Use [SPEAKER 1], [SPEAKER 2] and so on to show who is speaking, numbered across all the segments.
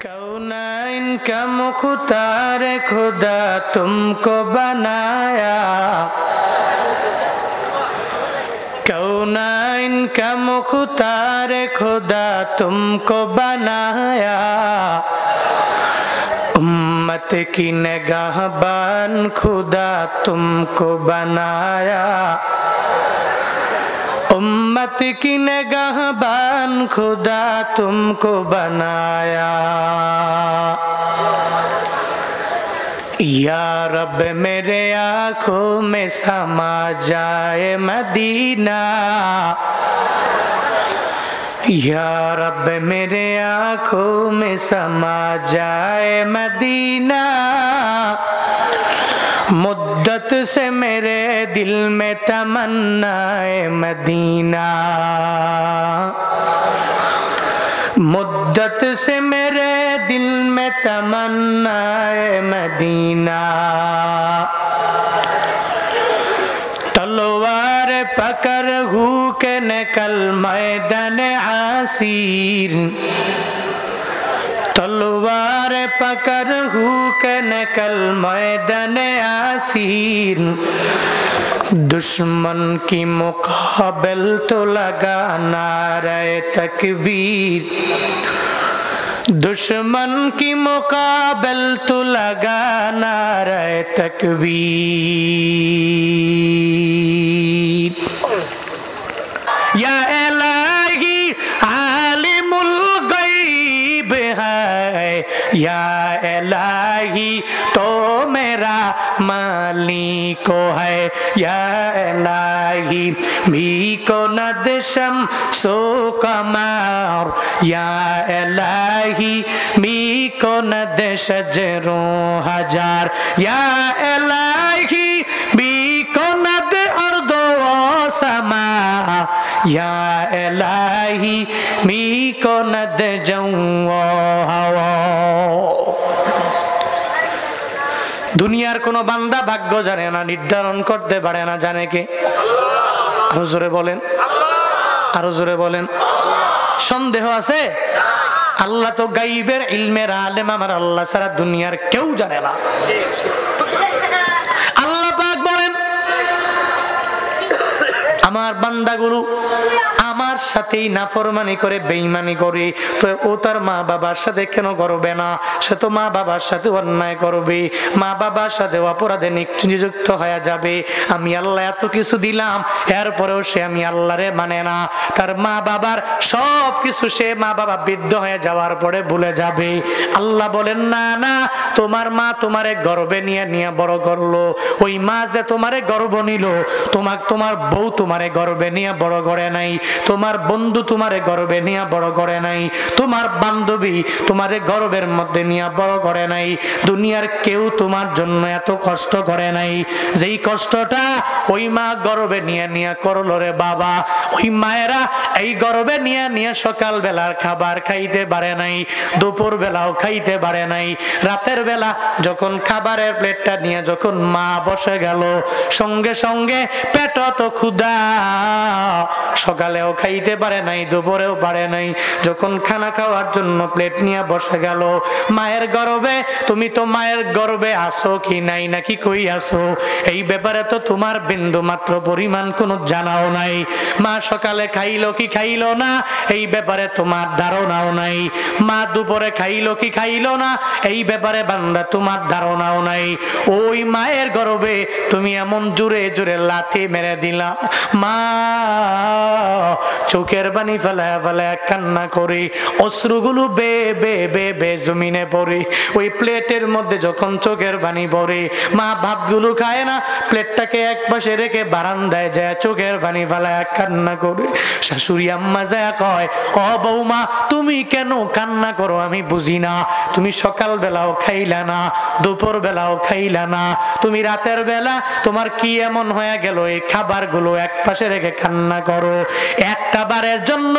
[SPEAKER 1] कौनाइन का मुख्तार खुदा तुमको बनाया, कौनाइन का मुख्तार खुदा तुमको बनाया, उम्मत की निगाहबान खुदा तुमको बनाया, उम्मत की निगाहबान खुदा तुमको बनाया। या रब मेरे आँखों में समा जाए मदीना, या रब मेरे आँखों में समा जाए मदीना, मुद्दत से मेरे दिल में तमन्नाए मदीना, मुद्दत से मेरे दिल में तमन्नाए मदीना। तलवार पकड़ हूँ के निकल मैदान आसीर, तलवार पकड़ हूँ के निकल मैदान आसीर, दुश्मन की मुकाबिल तो लगा नारे तकबीर, दुश्मन की मुकाबिल तो लगा नारे तकबीर। या इलाही आलिमुल गैब है, या इलाही तो मेरा मालिक है, या इलाही भी को नदशम सो कमार, या इलाही भी को नदश जरो हजार, या इलाही भी को नद अर्दो समा, या इलाही मी को नद जाऊं हवा। দুনিয়ার কোন বান্দা ভাগ্য জানে না, নির্ধারণ করতে পারে না, জানে কে? আরো জোরে বলেন, আরো জোরে বলেন। সন্দেহ আছে? আল্লাহ তো গাইবের ইলমের আলেম, আমার আল্লাহ ছাড়া দুনিয়ার কেউ জানে না। আল্লাহ পাক বলেন আমার বান্দাগুলো আমার সাথেই নাফরমানি করে, বেঈমানি করে, তো ও তার মা বাবার সাথে কেন করবে না? সে তো মা বাবার সাথে অন্যায় করবে, মা বাবার সাথে অপরাধে নিযুক্ত হয়ে যাবে। আমি আল্লাহ এত কিছু দিলাম, এরপরেও সে আমি আল্লাহরে মানে না। তার মা বাবার সব কিছু সে মা বাবা বৃদ্ধ হয়ে যাওয়ার পরে ভুলে যাবে। আল্লাহ বলেন না না, তোমার মা তোমারে গর্বে নিয়ে নিয়ে বড় করলো, ওই মা যে তোমারে গর্ব নিল, তোমার বউ তোমারে গর্বে নিয়ে বড় করে নাই, তোমার বন্ধু তোমারে গর্বে নিয়ে বড় করে নাই, তোমার বান্ধবী তোমারে গর্বের মধ্যে নিয়ে বড় করে নাই, দুনিয়ার কেউ তোমার জন্য এত কষ্ট করে নাই যেই কষ্টটা ওই মা গর্বে নিয়ে নিয়ে করলো রে বাবা। ওই মায়েরা এই গর্বে নিয়ে নিয়ে সকাল বেলার খাবার খাইতে পারে নাই, দুপুর বেলাও খাইতে পারে নাই, রাতের বেলা যখন খাবারের প্লেটটা নিয়ে যখন মা বসে গেল, সঙ্গে সঙ্গে পেট তো ক্ষুধা, সকালেও খাইতে পারে নাই, দুপুরেও পারে নাই, যখন খানা খাওয়ার জন্য প্লেট নিয়ে বসে গেল মায়ের গর্বে, তুমি তো মায়ের গর্বে আসো কি নাই, নাকি কই আসো, এই ব্যাপারে তো তোমার বিন্দু মাত্র পরিমাণ কোনো জানাও নাই। মা সকালে খাইলো কি খাইলো না এই ব্যাপারে তোমার ধারণাও নাই, মা দুপুরে খাইলো কি খাইলো না এই ব্যাপারে বান্দা তোমার ধারণাও নাই। ওই মায়ের গর্বে তুমি এমন জোরে জোরে লাথি মেরে দিলা, মা চোখের পানি ফেলায় ফেলায় কান্না করে, অশ্রুগুলো বে বে বে বে জমিনে পড়ে, ওই প্লেটের মধ্যে যখন চোখের পানি পড়ে, মা ভাতগুলো খায় না, প্লেটটাকে এক পাশে রেখে বারান্দায় যায় চোখের পানি ফেলায় কান্না করে। শাশুড়ি আম্মা যায় কয়, ও বৌমা তুমি কেন কান্না করো আমি বুঝি না, তুমি সকাল বেলাও খাইলা না, দুপুর বেলাও খাইলা না, তুমি রাতের বেলা তোমার কি এমন হয়ে গেল এই খাবারগুলো এক পাশে রেখে কান্না করো? একটা একটা বারের জন্য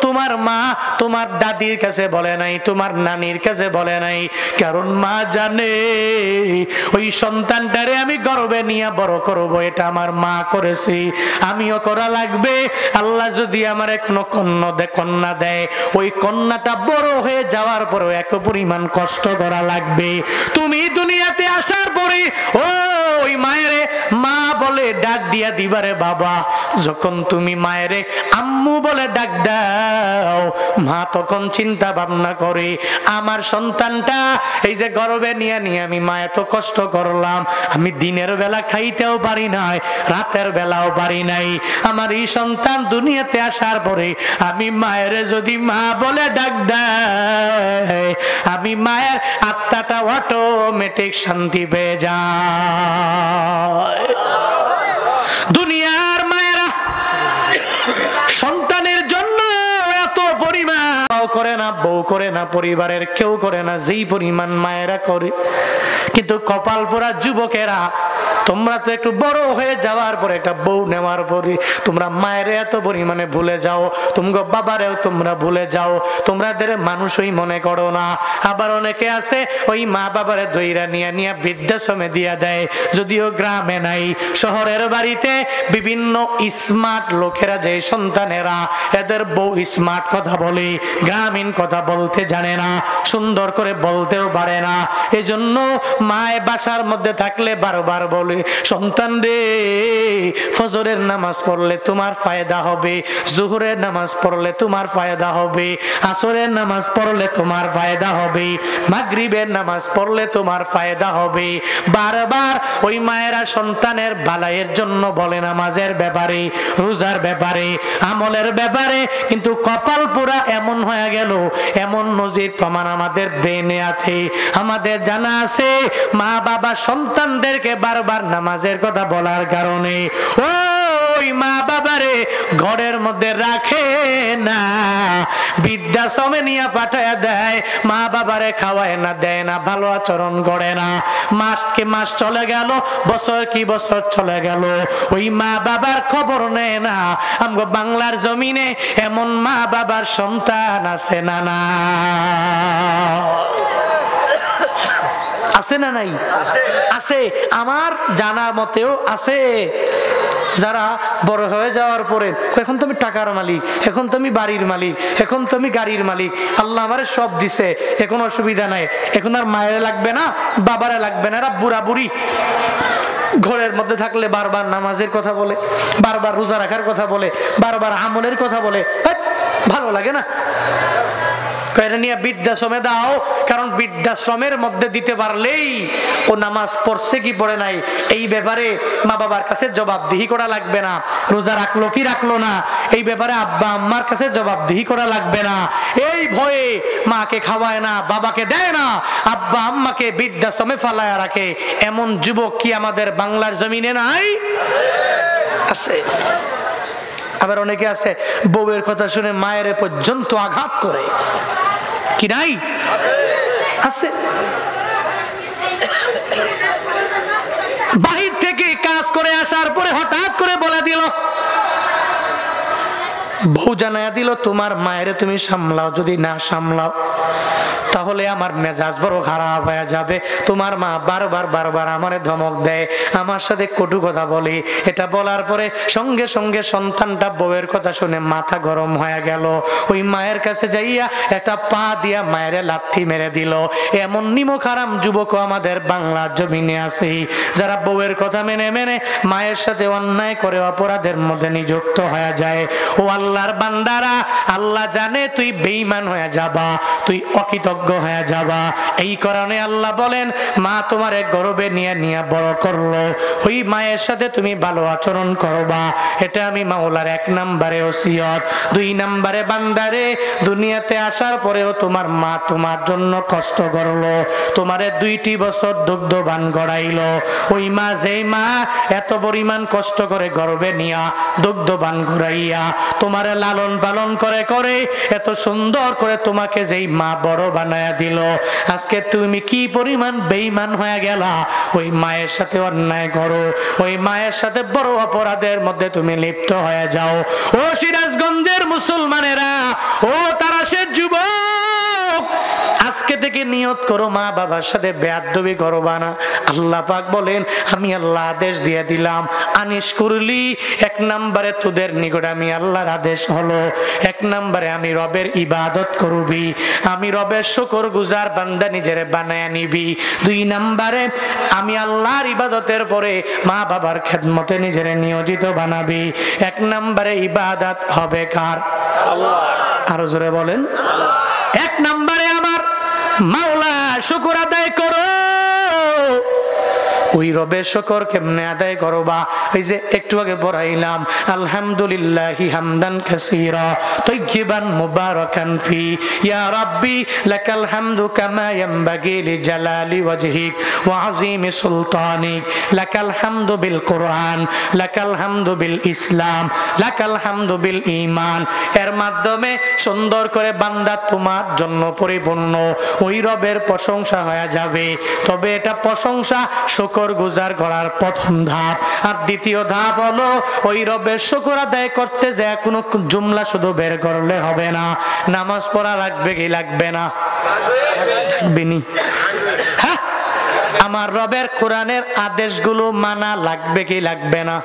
[SPEAKER 1] তোমার মা তোমার দাদির কাছে বলে নাই, তোমার নানির কাছে বলে নাই, কারণ মা জানে ওই সন্তানটারে আমি গর্বে নিয়ে বড় করব, এটা আমার মা করেছে, আমিও করা লাগবে। আল্লাহ যদি আমার কোনো কন্যা দেয়, ওই কন্যাটা বড় হয়ে যাওয়ার পরেও এক পরিমাণ কষ্ট করা লাগবে। তুমি দুনিয়াতে আসার পরে ওই মায়েরে মা বলে ডাক দিয়া দিবারে বাবা, যখন তুমি মায়েরে আম্মু বলে ডাক দাও, মা তখন চিন্তা ভাবনা করে আমার সন্তানটা এই যে গর্বে নিয়ে নিয়ে আমি মা এত কষ্ট করলাম, আমি দিনের বেলা খাইতেও পারি নাই, রাতের বেলাও পারি নাই, আমার এই সন্তান দুনিয়াতে আসার পরে আমি মায়ের যদি মা বলে ডাক দেয়, আমি মায়ের আত্মাটা অটোমেটিক শান্তি পেয়ে যায়। দুনিয়ার মায়েরা সন্তানের জন্য এত পরিমাণ করে না, বউ করে না, পরিবারের কেউ করে না, যেই পরিমাণ মায়েরা করে। কিন্তু কপাল পোড়া যুবকেরা, তোমরা তো একটু বড় হয়ে যাওয়ার পরে, একটা বউ নেওয়ার পরে তোমরা মায়ের এত পরিমাণে ভুলে যাও, তোমরা বাবারেও তোমরা ভুলে যাও, তোমাদের মানুষই মনে করো না। আবার অনেকে আছে ওই মা বাবারে দইরা নিয়ে নিয়ে বৃদ্ধাশ্রমে দিয়া দেয়, যদিও গ্রামে নাই, শহরের বাড়িতে বিভিন্ন স্মার্ট লোকেরা, যে সন্তানেরা এদের বউ স্মার্ট কথা বলে, গ্রামীণ কথা বলতে জানে না, সুন্দর করে বলতেও পারে না, এজন্য মায় বাসার মধ্যে থাকলে বারবার বলে, সন্তান রে ফজরের নামাজ পড়লে তোমার ফায়দা হবে, জোহরের নামাজ পড়লে তোমার ফায়দা হবে, আসরের নামাজ পড়লে তোমার ফায়দা হবে, মাগরিবের নামাজ পড়লে তোমার ফায়দা হবে। বারবার ওই মায়েরা সন্তানের বালাইয়ের জন্য বলে, নামাজের ব্যাপারে, রোজার ব্যাপারে, আমলের ব্যাপারে, কিন্তু কপাল পুরা এমন হয়ে গেল, এমন নজির প্রমাণ আমাদের ব্রেনে আছে, আমাদের জানা আছে, মা বাবা সন্তানদেরকে বারবার নামাজের কথা বলার কারণে ওই মা বাবারে ঘরের মধ্যে রাখে না, বৃদ্ধাশ্রমে নিয়ে পাঠায় দেয়, মা বাবারে খাওয়ায় না, দেয় না, ভালো আচরণ করে না। মাস কি মাস চলে গেল, বছর কি বছর চলে গেল, ওই মা বাবার খবর নেয় না। আমগো বাংলার জমিনে এমন মা বাবার সন্তান আছে না? না আছে না? নাই আছে, আমার জানা মতেও আছে, যারা বড় হয়ে যাওয়ার পরে এখন তুমি টাকার মালিক, এখন তুমি বাড়ির মালিক, এখন তুমি গাড়ির মালিক, আল্লাহ আমারে সব দিছে, এখন অসুবিধা নাই, এখন আর মায়ের লাগবে না, বাবারে লাগবে না, এরা বুড়া বুড়ি ঘরের মধ্যে থাকলে বারবার নামাজের কথা বলে, বারবার রোজা রাখার কথা বলে, বারবার আমলের কথা বলে, ভালো লাগে না? নিয়ে বৃদ্ধাশ্রমে দাও, কারণ বৃদ্ধাশ্রমের মধ্যে দিতে পারলেই ও নামাজ পড়ছে কি পড়ে নাই এই ব্যাপারে মা বাবার কাছে জবাবদিহি করা লাগবে না, রোজা রাখলো কি রাখলো না এই ব্যাপারে আব্বা আম্মার কাছে জবাবদিহি করা লাগবে না। এই ভয়ে মাকে খাওয়ায় না, বাবাকে দেয় না, আব্বা আম্মাকে বৃদ্ধাশ্রমে ফালায়া রাখে, এমন যুবক কি আমাদের বাংলার জমিনে নাই? আছে। আবার অনেকে আছে বউয়ের কথা শুনে মায়ের পর্যন্ত আঘাত করে, কি নাই? আছে। বাহির থেকে কাজ করে আসার পরে হঠাৎ করে বলে দিল, বউ জানায়া দিল, তোমার মায়ের তুমি সামলাও, যদি না সামলাও তাহলে আমার মেজাজ বড় খারাপ হয়ে যাবে। তোমার মা বারবার বারবার আমারে ধমক দেয়, আমার সাথে কটু কথা বলে। এটা বলার পরে সঙ্গে সঙ্গে সন্তানটা বউয়ের কথা শুনে মাথা গরম হয়ে গেল, ওই মায়ের কাছে যাইয়া একটা পা দিয়া মায়ের লাথি মেরে দিল। এমন নিমক হারাম যুবক আমাদের বাংলার জমিনে আছে, যারা বউয়ের কথা মেনে মেনে মায়ের সাথে অন্যায় করে অপরাধের মধ্যে নিযুক্ত হয়ে যায়। ও আল্লাহর বান্দারা, আল্লাহ জানে তুই বেঈমান হয়ে যাবা, তুই অকৃতজ্ঞ হয়ে যাবা। এই কারণে আল্লাহ বলেন, মা তোমারে গর্বে নিয়ে নিয়ে বড় করলো, ওই মায়ের সাথে তুমি ভালো আচরণ করবা। এটা আমি মাওলার 1 নম্বরে ওসিয়ত। 2 নম্বরে, বান্দারে দুনিয়াতে আসার পরেও তোমার মা তোমার জন্য কষ্ট করলো, তোমারে 2টি বছর দুগ্ধবান গড়াইলো। ওই মা, যেই মা এত পরিমাণ কষ্ট করে গর্বে নিয়া দুগ্ধবান গড়াইয়া তোমারে লালন পালন করে করে এত সুন্দর করে তোমাকে যেই মা বড় বানায়া দিল, আজকে তুমি কি পরিমাণ বেঈমান হয়ে গেলা। ওই মায়ের সাথে অন্যায় করো, ওই মায়ের সাথে বড় অপরাধের মধ্যে তুমি লিপ্ত হয়ে যাও। ও সিরাজগঞ্জের মুসলমানেরা, ও তারা সে যুবক, আজকে থেকে নিয়ত করো মা বাবার সাথে বেয়াদবি করবা না। আল্লাহ পাক বলেন, আমি আল্লাহ আদেশ দিয়ে দিলাম, আনিস করলি, এক নম্বরে তোদের নিকট আমি আল্লাহর আদেশ হলো, এক নম্বরে আমি রবের ইবাদত করবি, আমি রবের শুকর গুজার বান্দা নিজেরে বানায় নিবি। দুই নম্বরে আমি আল্লাহর ইবাদতের পরে মা বাবার খেদমতে নিজেরে নিয়োজিত বানাবি। এক নম্বরে ইবাদত হবে কার? আল্লাহ। আরো জোরে বলেন, এক নম্বরে আমার মাওলা শুকর আদায় করো। ওই রবের শুকর কেমনে আদায় করবা? এই যে একটু আগে পড়াইলাম, আলহামদুলিল্লাহি হামদান কাসীরা তাইয়িবান মুবারাকান ফি, ইয়া রাব্বি লাকাল হামদু কামা ইয়ানবাগি লিজালালি ওয়াজহিক ওয়া আযীমি সুলতানিক, লাকাল হামদু বিল কুরআন, লাকাল হামদু বিল ইসলাম, লাকাল হামদু বিল ঈমান। এর মাধ্যমে সুন্দর করে বান্দা তোমার জন্য পরিপূর্ণ ওই রবের প্রশংসা হয়ে যাবে। তবে এটা প্রশংসা শুকর গুজার করার প্রথম ধাপ। আর দ্বিতীয় ধাপ হলো ওই রবের শুকর আদায় করতে যায় কোনো জুমলা শুধু বের করলে হবে না, নামাজ পড়া লাগবে কি লাগবে না? লাগবেনি। হ্যাঁ, আমার রবের কোরআনের আদেশগুলো মানা লাগবে কি লাগবে না?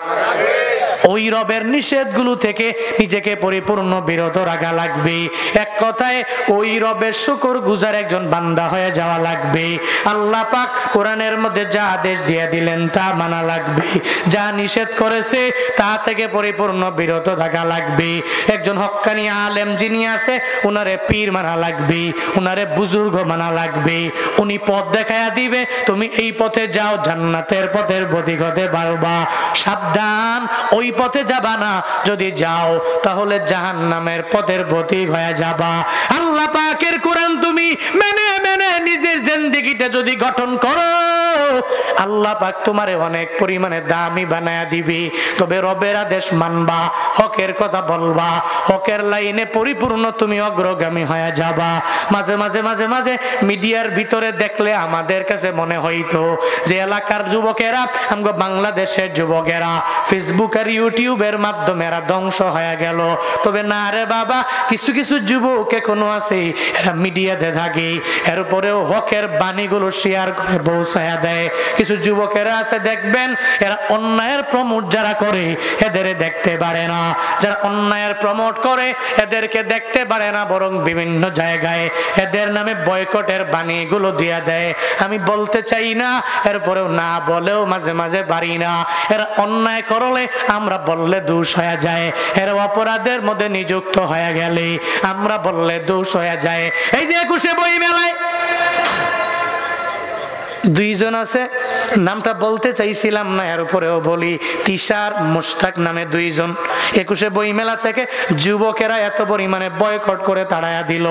[SPEAKER 1] ওই রবের নিষেধগুলো থেকে নিজেকে পরিপূর্ণ বিরত রাখা লাগবে। এক কথায় ওই রবের শুকর গুজার একজন বান্দা হয়ে যাওয়া লাগবে। আল্লাহ পাক কোরআনের মধ্যে যা আদেশ দিয়ে দিলেন তা মানা লাগবে, যা নিষেধ করেছে তা থেকে পরিপূর্ণ বিরত থাকা লাগবে। একজন হক্কানি আলেম যিনি আছে উনারে পীর মানা লাগবে, উনারে বুজুর্গ মানা লাগবে। উনি পথ দেখায়া দিবে, তুমি এই পথে যাও, জান্নাতের পথের পথিক হতে পারবা। সাবধান, ওই পথে যাবা না, যদি যাও তাহলে জাহান্নামের পথের পথিক হয়ে যাবা। আল্লাহ পাকের কোরআন তুমি মেনে মেনে নিজের জিন্দেগিটা যদি গঠন করো, আল্লাহ পাক তোমারে অনেক পরিমাণে দামি বানায়া দিবে। তবে রবের আদেশ মানবা, হকের কথা বলবা, হকের লাইনে পরিপূর্ণ তুমি অগ্রগামী হয়ে যাবা। মাঝে মাঝে মাঝে মাঝে মিডিয়ার ভিতরে দেখলে আমাদের কাছে মনে হইতো যে এলাকার যুবকেরা, আমগো বাংলাদেশের যুবকেরা ফেসবুক আর ইউটিউবের মাধ্যমে এরা ধ্বংস হয়ে গেল। তবে না রে বাবা, কিছু কিছু যুবক এখনো আছে, এরা মিডিয়াতে থাকে, এরপরেও হকের বাণীগুলো শেয়ার করে পৌঁছায়া দেয়। কিছু যুবকেরা আছে দেখবেন, এরা অন্যায়ের প্রমোট যারা করে এদের দেখতে পারে না, যারা অন্যায়ের প্রমোট করে এদেরকে দেখতে পারে না, বরং বিভিন্ন জায়গায় এদের নামে বয়কটের বাণীগুলো দিয়া দেয়। আমি বলতে চাই না, এরপরেও না বলেও মাঝে মাঝে পারি না। এরা অন্যায় করলে আমরা বললে দোষ হয়ে যায়, এর অপরাধের মধ্যে নিযুক্ত হয়ে গেলে আমরা বললে দোষ হয়ে যায়। এই যে 21শে বই মেলায় দুইজন আছে, নামটা বলতে চাইছিলাম না, এর উপরেও বলি, তিশার মুশতাক নামে দুইজন 21শে বই মেলা থেকে যুবকেরা এত পরিমাণে বয়কট করে তাড়ায়া দিল,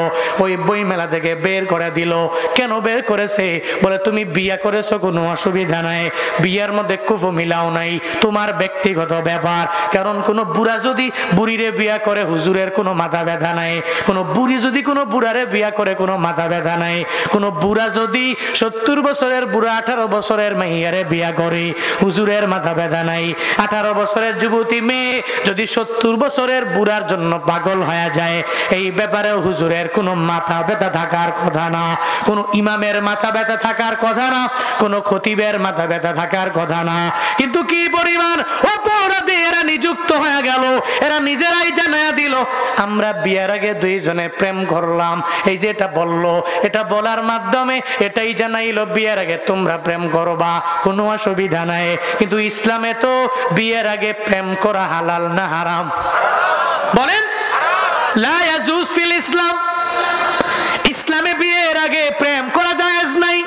[SPEAKER 1] ওই বই মেলা থেকে বের করে দিল। কেন বের করেছে? বলে তুমি বিয়া করেছো, কোনো অসুবিধা নাই, বিয়ার মধ্যে কুফু মিলাও নাই, তোমার ব্যক্তিগত ব্যাপার। কারণ কোনো বুড়া যদি বুড়িরে বিয়া করে হুজুরের কোনো মাথা ব্যথা নাই, কোনো বুড়ি যদি কোনো বুড়ারে বিয়া করে কোনো মাথা ব্যথা নাই, কোনো বুড়া যদি 70 বছরের বুড়া 18 বছরের মাইয়ারে বিয়া করে হুজুরের মাথা ব্যথা নাই। 18 বছরের যুবতী মেয়ে যদি 70 বছরের বুড়ার জন্য পাগল হয়ে যায়, এই ব্যাপারে হুজুরের কোনো মাথা ব্যথা থাকার কথা না, কোনো ইমামের মাথা ব্যথা থাকার কথা না, কোনো খতিবের মাথা ব্যথা থাকার কথা না। কিন্তু কি পরিমাণ অপরাধে এরা নিযুক্ত হয়ে গেল, এরা নিজেরাই জানায়া দিল আমরা বিয়ার আগে দুইজনে প্রেম করলাম। এই যে এটা বললো, এটা বলার মাধ্যমে এটাই জানাইলো বিয়ের আগে তোমরা প্রেম করবা, কোনো অসুবিধা নাই। কিন্তু ইসলামে তো বিয়ের আগে প্রেম করা হালাল না হারাম? বলেন, লা ইয়াজুজ ফিল ইসলাম। ইসলামে বিয়ের আগে প্রেম করা জায়েজ নাই।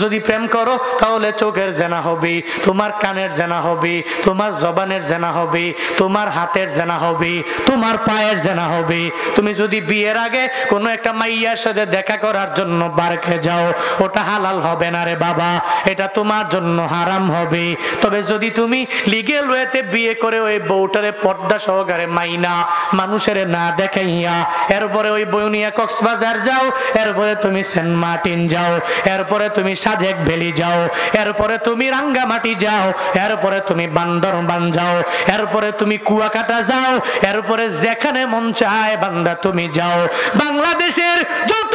[SPEAKER 1] যদি প্রেম করো তাহলে চোখের জেনা হবে, তোমার কানের জেনা হবে, তোমার জবানের জেনা হবে, তোমার হাতের জেনা হবে, তোমার পায়ের জেনা হবে। তুমি যদি বিয়ের আগে কোনো একটা মাইয়ার সাথে দেখা করার জন্য বারকে যাও, ওটা হালাল হবে না রে বাবা, এটা তোমার জন্য হারাম হবে। তবে যদি তুমি লিগেল ওয়েতে বিয়ে করে ওই বউটারে পর্দা সহকারে মাইনা মানুষের না দেখাইয়া, এরপরে ওই বউনিয়া কক্সবাজার যাও, এরপরে তুমি সেন্ট মার্টিন যাও, এরপরে তুমি সাজেক ভ্যালি যাও, এরপরে তুমি রাঙ্গামাটি যাও, এরপরে তুমি বান্দরবান যাও, এরপরে তুমি কুয়াকাটা যাও, এরপরে যেখানে মন চায় বান্দা তুমি যাও। বাংলাদেশের যত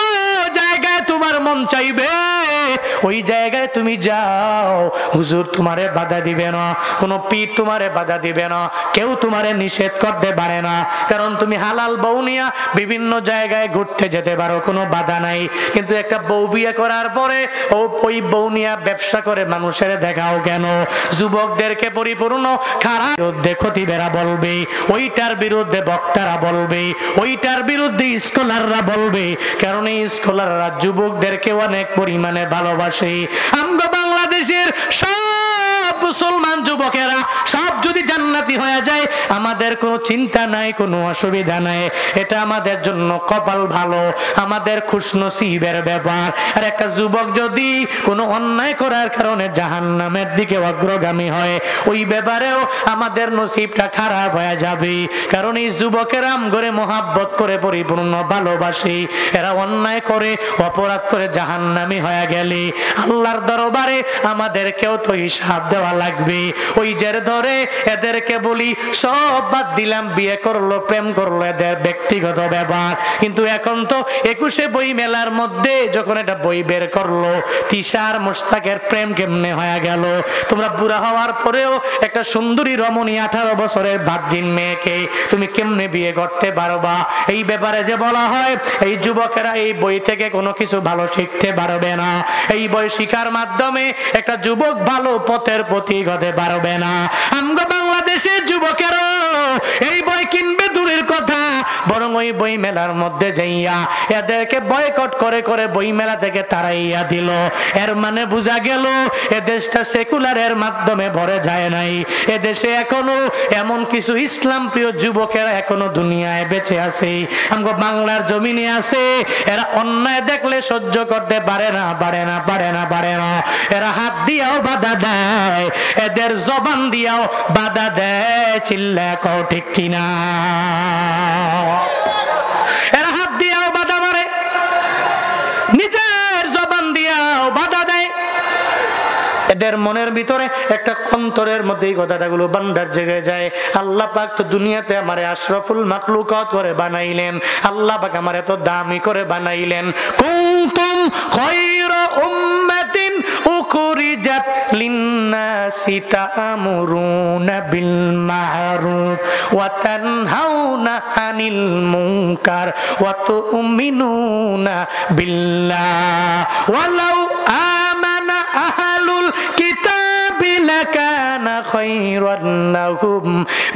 [SPEAKER 1] জায়গায় তোমার মন চাইবে ওই জায়গায় তুমি যাও, হুজুর তোমারে বাধা দিবে না, কোনো পীর তোমারে বাধা দিবে না, কেউ তোমারে নিষেধ করতে পারে না, কারণ তুমি হালাল বউ নিয়া বিভিন্ন জায়গায় ঘুরতে যেতে পারো, কোনো বাধা নাই। কিন্তু একটা বউ বিয়ে করার পরে ওই বউ নিয়া ব্যবসা করে মানুষের দেখাও কেন? যুবকদেরকে পরিপূর্ণ খারাপ বিরুদ্ধে খতিবেরা বলবে, ওইটার বিরুদ্ধে বক্তারা বলবে, ওইটার বিরুদ্ধে স্কলাররা বলবে, কারণ এই স্কলাররা যুবকদেরকে অনেক পরিমাণে ভালোবাসে। আমরা বাংলাদেশের সব মুসলমান যুবকেরা সব যদি জান্নাতি হয়ে যায় আমাদের কোনো চিন্তা নাই, কোনো অসুবিধা নাই, এটা আমাদের জন্য কপাল ভালো, আমাদের খুশনসিবের ব্যাপার। আর একটা যুবক যদি কোনো অন্যায় করার কারণে জাহান্নামের দিকে অগ্রগামী হয় ওই ব্যাপারেও আমাদের নসিবটা খারাপ হয়ে যাবে, কারণ এই যুবকেরা আমগরে মহাব্বত করে পরিপূর্ণ ভালোবাসে। এরা অন্যায় করে অপরাধ করে জাহান্নামী হয়ে গেলে আল্লাহর দরবারে আমাদেরকেও তো হিসাব দেওয়া লাগবে। ওই জের ধরে এদেরকে বলি সব বাদ দিলাম, বিয়ে করলো প্রেম করলো এদের ব্যক্তিগত ব্যাপার, কিন্তু এখন তো 21শে বই মেলার মধ্যে যখন এটা বই বের করলো তিশার মুশতাকের প্রেম কেমনে হয়ে গেল। তোমরা বুড়া হওয়ার পরেও একটা সুন্দরী রমণী 18 বছরের বাচ্চিন মেয়েকে তুমি কেমনে বিয়ে করতে পারবা? এই ব্যাপারে যে বলা হয় এই যুবকেরা এই বই থেকে কোনো কিছু ভালো শিখতে পারবে না, এই বই শিখার মাধ্যমে একটা যুবক ভালো পথের পথিক হতে পারবে না। আমরা বাংলাদেশের যুবকেরা এই বই কিনবে দূরের কথা, বরং ওই বই মেলার মধ্যে যাইয়া এদেরকে বয়কট করে করে বই মেলা থেকে তাড়াইয়া দিল। এর মানে বোঝা গেল এ দেশটা সেকুলারের মাধ্যমে ভরে যায় নাই, এ দেশে এখনো এমন কিছু ইসলাম প্রিয় যুবকেরা এখনো দুনিয়ায় বেঁচে আছে, আমগো বাংলার জমিনে আছে। এরা অন্যায় দেখলে সহ্য করতে পারে না, পারে না, পারে না, পারে না। এরা হাত দিয়াও বাধা দেয়, এদের জবান দিয়াও বাধা দেয়, চিল্লা কও ঠিক কিনা? এরা হাত দিয়াও বাধা মারে, নিজের জবান দিয়াও বাধা দেয়। এদের মনের ভিতরে একটা অন্তরের মধ্যে এই কথাটাগুলো বান্দার জেগে যায়। আল্লাহ পাক তো দুনিয়াতে আমারে আশরাফুল মাখলুকাত করে বানাইলেন, আল্লাহ পাক আমার এত দামি করে বানাইলেন। কুনতুম খায়রা উম্মাতিন উখরিজাত লিন্নাসি তা'মুরুনা বিল মা'রুফ ওয়া তানহাউনা আনিল মুনকার ওয়া তু'মিনুনা বিল্লাহ ওয়ালাউ আমানা আহলুল কিতাবি লাকানা খায়রান লাহুম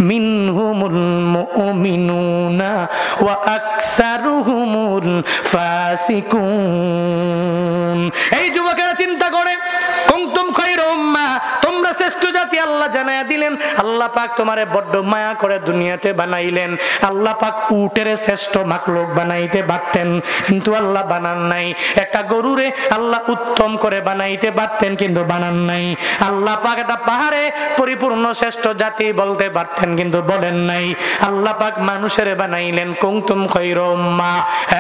[SPEAKER 1] মিনহুমুল মুমিনুনা ওয়া আকসারুহুমুল ফাসিকুন। এই যুবকেরা চিন্তা করে কুনতুম খায়রা উম্মাহ, তোমরা শ্রেষ্ঠ জাতি আল্লাহ জানায়া দিলেন। আল্লাহ পাক তোমারে বড্ড মায়া করে দুনিয়াতে বানাইলেন। আল্লাহ পাক উটের শ্রেষ্ঠ মাখলুক বানাইতে পারতেন, কিন্তু আল্লাহ বানান নাই। একটা গরুরে আল্লাহ উত্তম করে বানাইতে পারতেন, কিন্তু বানান নাই। আল্লাহ পাক একটা পাহাড়ে পরিপূর্ণ শ্রেষ্ঠ জাতি বলতে পারতেন, কিন্তু বলেন নাই। আল্লাহ পাক মানুষের বানাইলেন কুনতুম খায়রা উম্মাহ,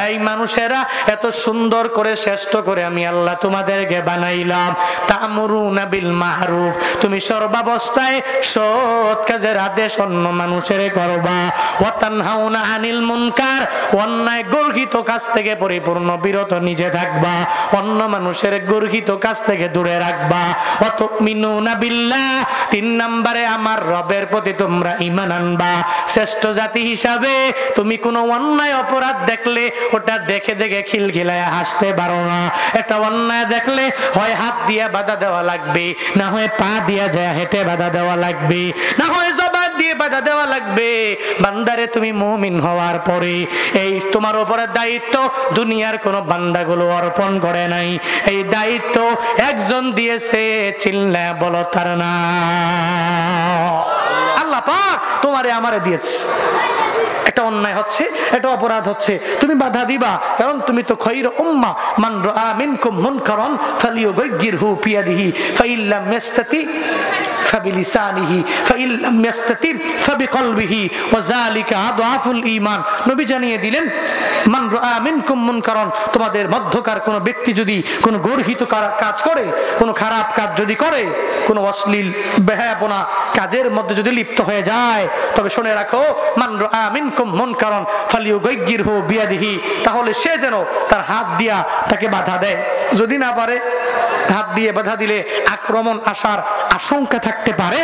[SPEAKER 1] এই মানুষেরা এত সুন্দর করে শ্রেষ্ঠ করে আমি আল্লাহ তোমাদেরকে বানাইলাম। তা'মুরুনা বিল মা'রুফ, তুমি সর্বাবস্থায় সৎ কাজের আদেশ অন্য মানুষের করবা। ওয়া তানহাউনা আনিল মুনকার, অন্যায় গর্হিত কাজ থেকে পরিপূর্ণ বিরত নিজে থাকবা, অন্য মানুষের গর্হিত কাজ থেকে দূরে রাখবা। ওয়া তু'মিনুনা বিল্লাহ, 3 নম্বরে আমার রবের প্রতি তোমরা ঈমান আনবা। শ্রেষ্ঠ জাতি হিসাবে তুমি কোনো অন্যায় অপরাধ দেখলে ওটা দেখে দেখে খিলখিলায় হাসতে পারো না। একটা অন্যায় দেখলে হয় হাত দিয়ে বাধা দেওয়া লাগবে, না হয় পা দিয়া যায় হেঁটে বাধা দেওয়া লাগবে, না হয় জবান দিয়ে বাধা দেওয়া লাগবে। বান্দারে তুমি মুমিন হওয়ার পরে এই তোমার উপরে দায়িত্ব দুনিয়ার কোনো বান্দাগুলো অর্পণ করে নাই, এই দায়িত্ব একজন দিয়েছে, চিল্লা বলো তার নাম আল্লাহ পাক। তোমারে আমারে দিয়েছে, একটা অন্যায় হচ্ছে, এটা অপরাধ হচ্ছে, তুমি বাধা দিবা, কারণ তুমি তো খায়রু উম্মাহ। মান রাআ মিনকুম মুনকারান ফালিয়ুগাইয়িরহু বিয়াদিহি ফাইল্লাম ইয়াস্তাতি ফাবিলিসানিহি ফাইল্লাম ইয়াস্তাতি ফাবিকলবিহি ওয়া যালিকা আদআফুল ঈমান। নবী জানিয়ে দিলেন, মান রাআ মিনকুম মুনকারান, তোমাদের মধ্যকার কোনো ব্যক্তি যদি কোনো গর্হিত কাজ করে, কোনো খারাপ কাজ যদি করে, কোনো অশ্লীল বেহায়াপনা কাজের মধ্যে যদি লিপ্ত হয়ে যায়, তবে শুনে রাখো, মান রাআ মিনকুম মুনকারান ফালিয়ুগাইয়িরহু বিয়াদিহি, তাহলে সে যেন তার হাত দিয়া তাকে বাধা দেয়। যদি না পারে, হাত দিয়ে বাধা দিলে আক্রমণ আসার আশঙ্কা থাকতে পারে।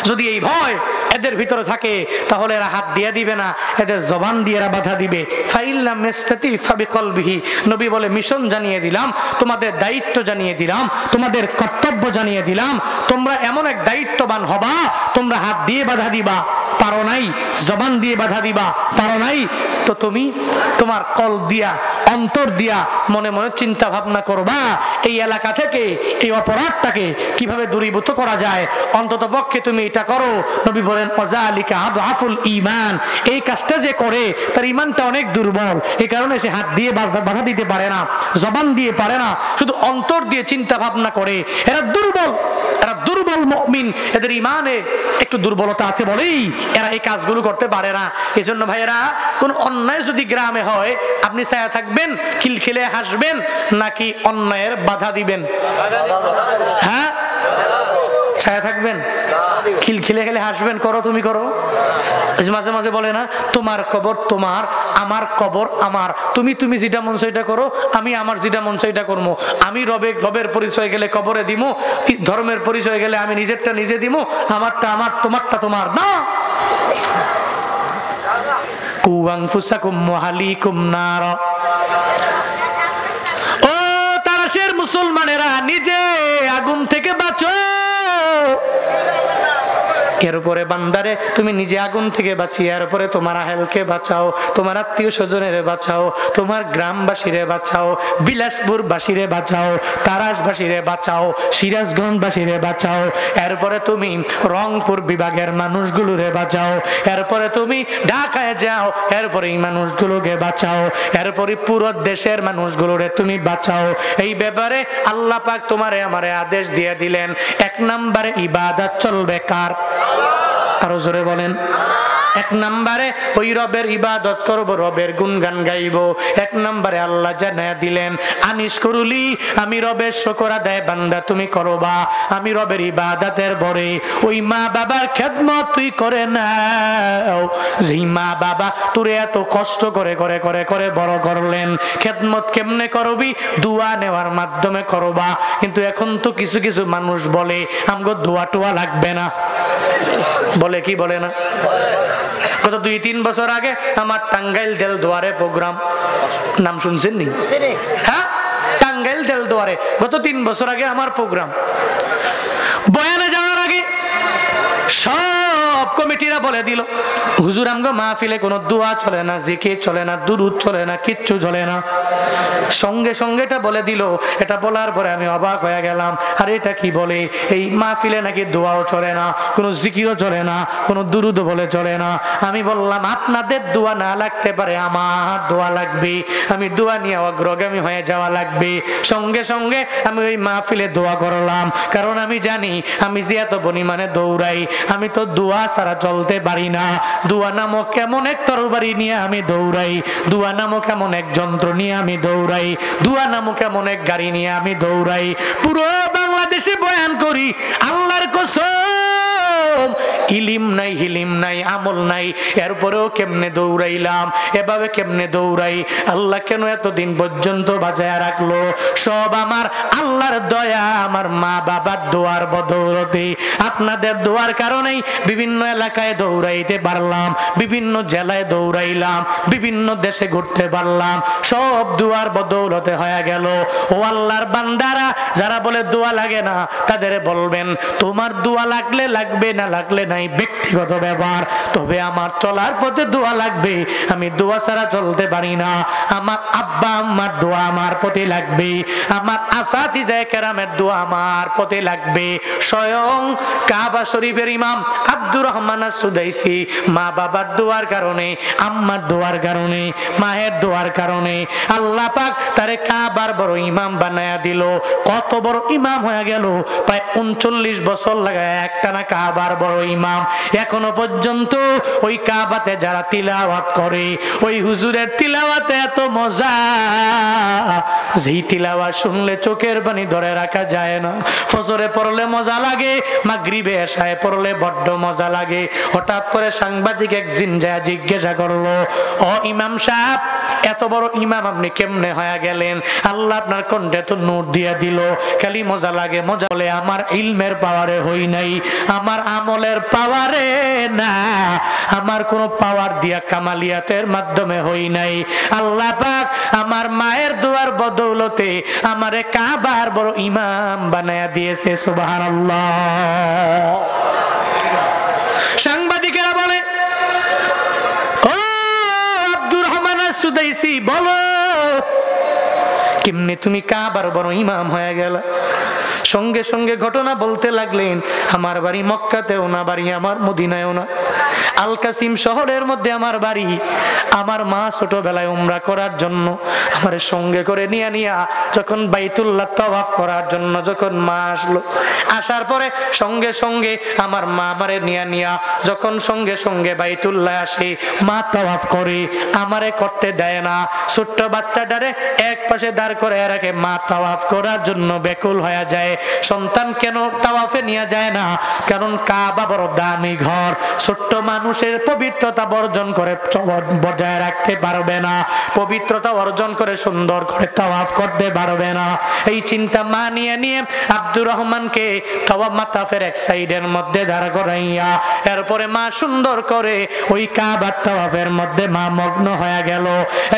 [SPEAKER 1] যদি এই ভয় এদের ভিতরে থাকে, তাহলে এরা হাত দিয়ে দিবে না, এদের জবান দিয়ে এরা বাধা দিবে। ফাইল্লাম ইয়াস্তাতি ফাবিকলবিহি, নবী বলে মিশন জানিয়ে দিলাম, তোমাদের দায়িত্ব জানিয়ে দিলাম, তোমাদের কর্তব্য জানিয়ে দিলাম। তোমরা এমন এক দায়িত্ববান হবা, তোমরা হাত দিয়ে বাধা দিবা, পারো নাই, জবান দিয়ে বাধা দিবা, পারো নাই, তো তুমি তোমার কল দিয়া, অন্তর দিয়া মনে মনে চিন্তা ভাবনা করবা, এই এলাকা থেকে এই অপরাধটাকে কিভাবে দূরীভূত করা যায়, অন্তত পক্ষে তুমি এটা করো। নবী বলেন ওয়াযালিকা আদআফুল ঈমান, এই কাজটা যে করে তার ঈমানটা অনেক দুর্বল, এই কারণে সে হাত দিয়ে বাধা দিতে পারে না, জবান দিয়ে পারে না, শুধু অন্তর দিয়ে চিন্তা ভাবনা করে। এরা দুর্বল, এরা দুর্বল মুমিন, এদের ঈমানে একটু দুর্বলতা আছে বলেই এরা এই কাজগুলো করতে পারে না। এজন্য ভাইয়েরা, কোন অন্যায় যদি গ্রামে হয়, আপনি ছায়া থাকবেন, খিলখিলে হাসবেন, নাকি অন্যায়ের বাধা দিবেন? হ্যাঁ, ছায়া থাকবেন, খিলখিলে খেলে হাসবেন, করো তুমি করো। মাঝে মাঝে বলে না, তোমার কবর তোমার, আমার কবর আমার, তুমি যেটা মন চাই এটা করো, আমি আমার যেটা মন চাই এটা করবো। আমি রবের পরিচয় গেলে কবরে দিব, ধর্মের পরিচয় গেলে আমি নিজেরটা নিজে দিব, আমারটা আমার, তোমারটা তোমার না। কু আনফুসাকুম ওয়া আহলিকুম নার, ও তারাশের মুসলমানেরা, নিজে আগুন থেকে বাঁচো। এর উপরে বান্দারে, তুমি নিজে আগুন থেকে বাঁচিয়ে, এর উপরে তোমার আহেলকে বাঁচাও, তোমার আত্মীয় স্বজনের বাঁচাও, তোমার গ্রামবাসীরে বাঁচাও, বিলাসপুর বাসীরে বাঁচাও, তারাশবাসীরে বাঁচাও, সিরাজগঞ্জবাসীরে বাঁচাও, এরপরে তুমি রংপুর বিভাগের মানুষগুলোরে বাঁচাও, এরপরে তুমি ঢাকায় যাও, এরপরে এই মানুষগুলোকে বাঁচাও, এরপরে পুরো দেশের মানুষগুলোরে তুমি বাঁচাও। এই ব্যাপারে আল্লাহ পাক তোমারে আমারে আদেশ দিয়ে দিলেন, 1 নম্বরে ইবাদত চলবে কার? আরো জোরে বলেন। 1 নম্বরে ওই রবের ইবাদত করব, রবের গুণগান গাইব। 1 নম্বরে আল্লাহ জানায়া দিলেন, আনিস করুলি, আমি রবের শুকর আদায় বান্দা তুমি করবা, আমি রবের ইবাদতের পরে ওই মা বাবার খেদমত তুই করে নাও। যেই মা বাবা তোরে এত কষ্ট করে করে করে করে বড় করলেন, খেদমত কেমনে করবি? দোয়া নেওয়ার মাধ্যমে করবা। কিন্তু এখন তো কিছু কিছু মানুষ বলে আমগো দোয়া টোয়া লাগবে না, বলে কি বলে না? গত 2-3 বছর আগে আমার টাঙ্গাইল দেল দুয়ারে প্রোগ্রাম, নাম শুনছেন নি? হ্যাঁ, টাঙ্গাইল দেল দুয়ারে গত 3 বছর আগে আমার প্রোগ্রাম। বয়ানে যাওয়ার আগে সব কমিটিরা বলে দিল, হুজুর আমগো মাহফিলে কোনো দোয়া চলে না, জিকির চলে না, দুরুদ চলে না, কিচ্ছু চলে না। সঙ্গে সঙ্গে এটা বলে দিল। এটা বলার পরে আমি অবাক হয়ে গেলাম, আরে এটা কি বলে? এই মাহফিলে নাকি দোয়াও চলে না, কোনো জিকিরও চলে না, কোনো দুরুদও বলে চলে না। আমি বললাম, আপনাদের দোয়া না লাগতে পারে, আমার দোয়া লাগবে, আমি দোয়া নিয়ে অগ্রগামী হয়ে যাওয়া লাগবে। সঙ্গে সঙ্গে আমি ওই মাহফিলে দোয়া করলাম, কারণ আমি জানি আমি যে এত পরিমাণে দৌড়াই, আমি তো দোয়া ছাড়া চলতে পারি না। দোয়া নামক এমন এক তরবারি নিয়ে আমি দৌড়াই, দোয়া নামক এমন এক যন্ত্র নিয়ে আমি দৌড়াই, দোয়া নামক এমন এক গাড়ি নিয়ে আমি দৌড়াই। পুরো বাংলাদেশে বয়ান করি, আল্লাহর কসম, ইলিম নাই, হিলিম নাই, আমল নাই, এরপরেও কেমনে দৌড়াইলাম, এভাবে কেমনে দৌড়াই। আল্লাহ কেন এতদিন পর্যন্ত বাজায় রাখলো? সব আমার আল্লাহর দয়া, আমার মা বাবার দোয়ার বদৌলতে, আপনাদের দোয়ার কারণেই বিভিন্ন এলাকায় দৌড়াইতে পারলাম, বিভিন্ন জেলায় দৌড়াইলাম, বিভিন্ন দেশে ঘুরতে পারলাম, সব দোয়ার বদৌলতে হয়ে গেল। ও আল্লাহর বান্দারা, যারা বলে দোয়া লাগে না, তাদের বলবেন, তোমার দোয়া লাগলে লাগবে না, না লাগলে নাই, ব্যক্তিগত ব্যাপার। তবে আমার চলার পথে দোয়া লাগবে, আমি দোয়া ছাড়া চলতে পারি না। আমার আব্বা আম্মার দোয়া আমার প্রতি লাগবে, আমার আসাতিজায়ে কেরামের দোয়া আমার প্রতি লাগবে। স্বয়ং কাবা শরীফের ইমাম আব্দুর রহমান আস-সুদাইসি মা বাবার দোয়ার কারণে, আম্মার দোয়ার কারণে, মায়ের দোয়ার কারণে আল্লাহ পাক তারে কাবার বড় ইমাম বানায়া দিল। কত বড় ইমাম হয়ে গেল, প্রায় 39 বছর লাগায় একটানা কাবার বড় ইমাম। এখনো পর্যন্ত ওই কাবাতে যারা তিলাওয়াত করে, ওই হুজুরের তিলাওয়াতে এত মজা, যেই তিলাওয়াত শুনলে চোখের পানি ধরে রাখা যায় না। ফজরে পড়লে মজা লাগে, মাগরিবে এশায় পড়লে বড্ড মজা লাগে। হঠাৎ করে সাংবাদিক একদিন যায় জিজ্ঞাসা করলো, ও ইমাম সাহেব, এত বড় ইমাম আপনি কেমনে হয়ে গেলেন? আল্লাহ আপনার কণ্ঠে তো নূর দিয়া দিল, খালি মজা লাগে। মজা বলে আমার ইলমের পাওয়ারে হই নাই, আমার আমলের পাওয়ারে না, আমার কোন পাওয়ার দিয়া কামালিয়াতের মাধ্যমে হই নাই। আল্লাহ পাক আমার মায়ের দোয়ার বদৌলতে আমারে কাবার বড় ইমাম বানায়া দিয়েছে। সুবহানাল্লাহ। সাংবাদিকেরা বলে, ও আব্দুর রহমান আস-সুদাইসি, বলো কেমনে তুমি কাবার বড় ইমাম হয়ে গেল? সঙ্গে সঙ্গে ঘটনা বলতে লাগলেন, আমার বাড়ি মক্কাতেও না, বাড়ি আমার মদিনায়ও না, আল কাসিম শহরের মধ্যে আমার বাড়ি। আমার মা ছোটবেলায় উমরা করার জন্য আমার সঙ্গে করে নিয়া যখন বাইতুল্লাহ তাওয়াফ করার জন্য যখন মা আসলো, আসার পরে সঙ্গে সঙ্গে আমার মা আমারে নিয়া যখন সঙ্গে সঙ্গে বাইতুল্লাহ আসে, মা তাওয়াফ করে, আমারে করতে দেয় না। ছোট্ট বাচ্চাটারে এক পাশে দাঁড় করে রাখে, মা তাওয়াফ করার জন্য ব্যাকুল হয়ে যায়। সন্তান কেন তাওয়াফে নিয়ে যায় না? কারণ কাবা বড় দামি ঘর, ছোট্ট মানুষের পবিত্রতা বর্জন করে বজায় রাখতে পারবে না, পবিত্রতা অর্জন করে সুন্দর করে তাওয়াফ করতে পারবে না। এই চিন্তা মা নিয়ে আব্দুর রহমানকে তাওয়াফ মাতাফের এক সাইডের মধ্যে দাঁড় করাইয়া, এরপরে মা সুন্দর করে ওই কাবার তাওয়াফের মধ্যে মা মগ্ন হয়ে গেল।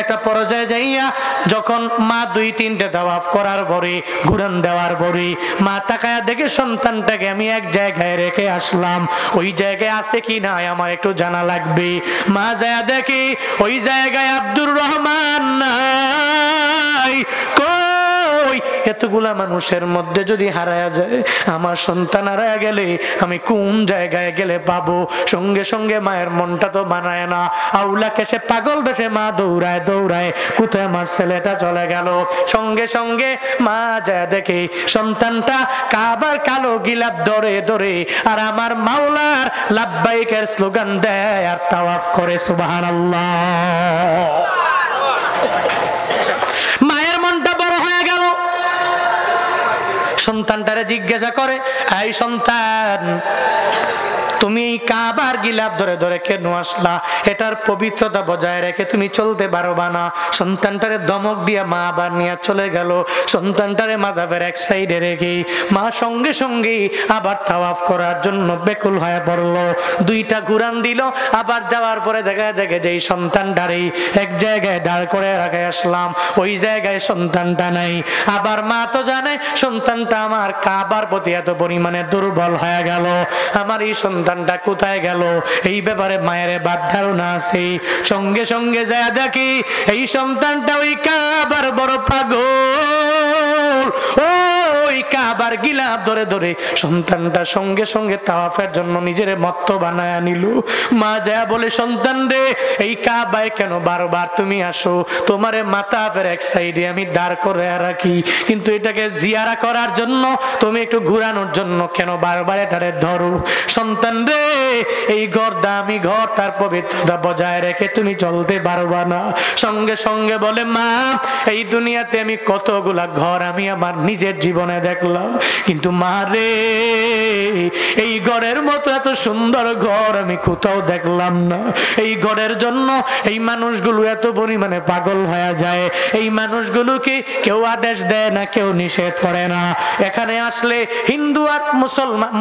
[SPEAKER 1] একটা পর্যায়ে যাইয়া যখন মা 2-3টে তাওয়াফ করার পরে, ঘুরান দেওয়ার পরে, মা তাকায়া দেখে সন্তানটাকে আমি এক জায়গায় রেখে আসলাম, ওই জায়গায় আছে কি না আমার একটু জানা লাগবে। মা যায় দেখি ওই জায়গায় আব্দুর রহমান নাই। কই, এতগুলা মানুষের মধ্যে যদি হারায়া যায়, আমার সন্তান হারায়া গেলে আমি কোন জায়গায় গেলে পাবো? সঙ্গে সঙ্গে মায়ের মনটা তো বানায় না, আউলা কেসে পাগল বেশে মা দৌড়ায় দৌড়ায়, কোথায় আমার ছেলেটা চলে গেল। সঙ্গে সঙ্গে মা যায় দেখে সন্তানটা কাবার কালো গিলাপ ধরে ধরে আর আমার মাওলার লাব্বাইকের স্লোগান দেয় আর তাওয়াফ করে। সুবহানাল্লাহ। মায়ের মনটা বড় হয়ে গেল। সন্তানটারে জিজ্ঞাসা করে, এই সন্তান, তুমি এই কাবার গিলাপ ধরে ধরে কেন আসলা? এটার পবিত্রতা বজায় রেখে তুমি চলতে পারবা না। সন্তানটারে ধমক দিয়া মা আবার নিয়ে চলে গেল। সন্তানটারে মাথাফের এক সাইডে রেখে মা সঙ্গে সঙ্গে আবার তাওয়াফ করার জন্য বেকুল হয়ে পড়লো। 2টা ঘুরান দিল, আবার যাওয়ার পরে দেখে যে এই সন্তানটারে এক জায়গায় দাঁড় করে রাখে আসলাম, ওই জায়গায় সন্তানটা নাই। আবার মা তো জানে সন্তানটা আমার কাবার প্রতি এত পরিমাণে দুর্বল হয়ে গেল, আমার এই সন্তানটা কোথায় গেল? এই ব্যাপারে মায়ের বাদ ধারণা আছে। সঙ্গে সঙ্গে যায় দেখি এই সন্তানটা ওই কাবার বড় পাগল, ওই কাবার গিলাপ ধরে ধরে সন্তানটা সঙ্গে সঙ্গে তাওয়াফের জন্য নিজের মত্ত বানায় নিল। মা যায় বলে, সন্তান রে, এই কাবায় কেন বারবার তুমি আসো? তোমারে মাতাফের এক সাইডে আমি দাঁড় করে রাখি, কিন্তু এটাকে জিয়ারা করার জন্য, তুমি একটু ঘুরানোর জন্য কেন বারবার এটারে ধরো? সন্তান রে, এই ঘর দামি ঘর, তার পবিত্রতা বজায় রেখে তুমি চলতে পারবা না। সঙ্গে সঙ্গে বলে, মা, এই দুনিয়াতে আমি কতগুলা ঘর আমি আমার নিজের জীবনে দেখলাম, কিন্তু মা রে, এই ঘরের মতো এত সুন্দর ঘর আমি কোথাও দেখলাম না। এই ঘরের জন্য এই মানুষগুলো এত পরিমাণে পাগল হয়ে যায়। এই মানুষগুলোকে কেউ আদেশ দেয় না, কেউ নিষেধ করে না। এখানে আসলে হিন্দু আর